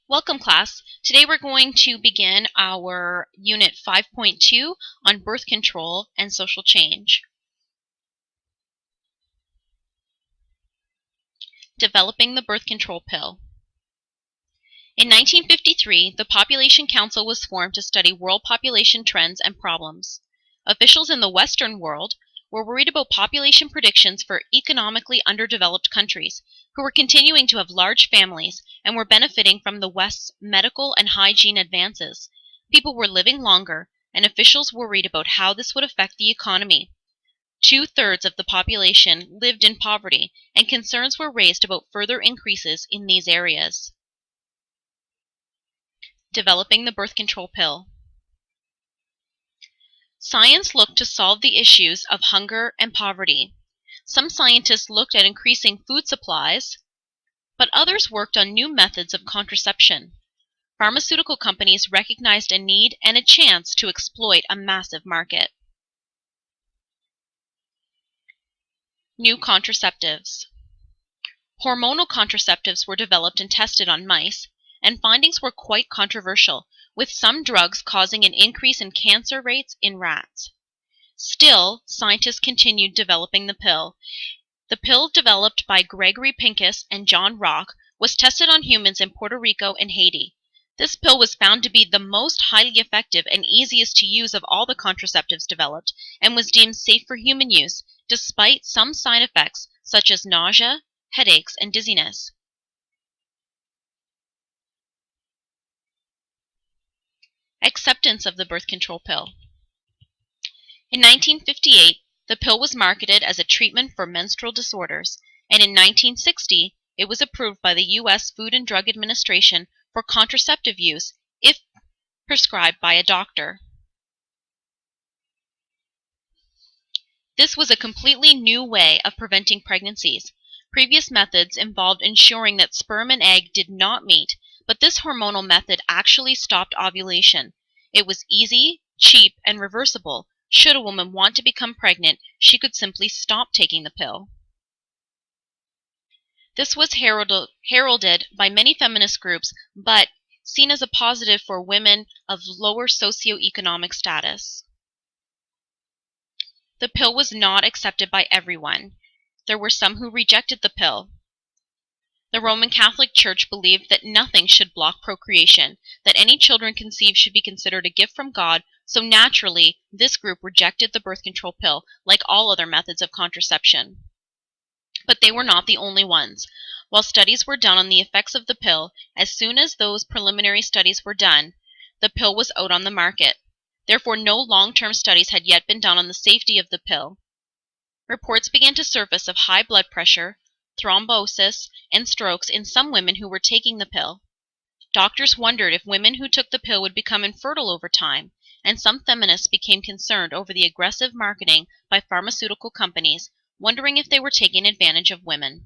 Welcome, class. Today we're going to begin our Unit 5.2 on birth control and social change. Developing the birth control pill. In 1953, the Population Council was formed to study world population trends and problems. Officials in the Western world were worried about population predictions for economically underdeveloped countries who were continuing to have large families and were benefiting from the West's medical and hygiene advances. People were living longer, and officials worried about how this would affect the economy. 2/3 of the population lived in poverty, and concerns were raised about further increases in these areas. Developing the birth control pill. Science looked to solve the issues of hunger and poverty. Some scientists looked at increasing food supplies, but others worked on new methods of contraception. Pharmaceutical companies recognized a need and a chance to exploit a massive market. New contraceptives. Hormonal contraceptives were developed and tested on mice, and findings were quite controversial, with some drugs causing an increase in cancer rates in rats. Still, scientists continued developing the pill. The pill developed by Gregory Pincus and John Rock was tested on humans in Puerto Rico and Haiti. This pill was found to be the most highly effective and easiest to use of all the contraceptives developed, and was deemed safe for human use, despite some side effects such as nausea, headaches, and dizziness. Acceptance of the birth control pill. In 1958, the pill was marketed as a treatment for menstrual disorders, and in 1960, it was approved by the U.S. Food and Drug Administration for contraceptive use if prescribed by a doctor. This was a completely new way of preventing pregnancies. Previous methods involved ensuring that sperm and egg did not meet, but this hormonal method actually stopped ovulation. It was easy, cheap, and reversible. Should a woman want to become pregnant, she could simply stop taking the pill. This was heralded by many feminist groups, but seen as a positive for women of lower socioeconomic status. The pill was not accepted by everyone. There were some who rejected the pill. The Roman Catholic Church believed that nothing should block procreation, that any children conceived should be considered a gift from God, so naturally, this group rejected the birth control pill, like all other methods of contraception. But they were not the only ones. While studies were done on the effects of the pill, as soon as those preliminary studies were done, the pill was out on the market. Therefore, no long-term studies had yet been done on the safety of the pill. Reports began to surface of high blood pressure, thrombosis, and strokes in some women who were taking the pill. Doctors wondered if women who took the pill would become infertile over time, and some feminists became concerned over the aggressive marketing by pharmaceutical companies, wondering if they were taking advantage of women.